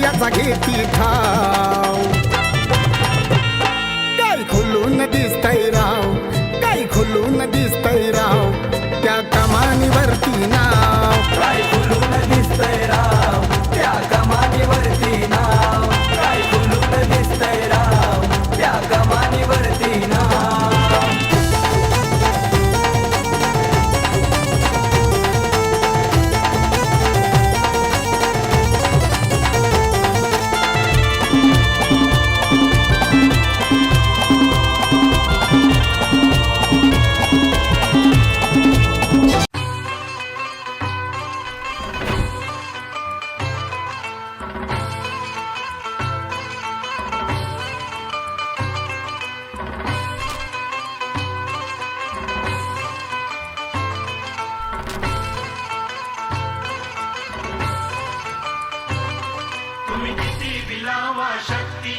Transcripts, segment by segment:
याचा घेती ठाव. काय खुलून दिसतंय राव, काय खुलून दिसतंय राव, त्या कमानीवरती नाव. काय खुलून दिसतंय राव, त्या कमानीवरती नाव. काय खुलून दिसतंय राव, त्या कमानीवरती नाव. तुम्ही किती बिलावा शक्ती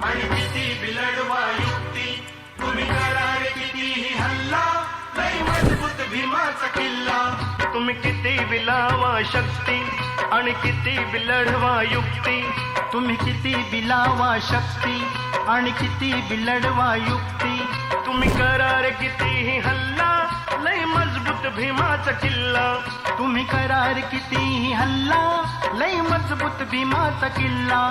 आणि किती बिलडवा युक्ती. तुम्ही करार कितीही हल्ला, लई मजबूत भीमाचा किल्ला. तुम्ही किती बिलावा शक्ती आणि किती बिलडवा युक्ती. तुम्ही किती बिलावा शक्ती आणि किती बिलडवा युक्ती. तुम्ही करार कितीही हल्ला, लई मजबूत भीमाचा किल्ला. तुम्ही करार कितीही हल्ला, लई मजबूत भीमाचा किल्ला.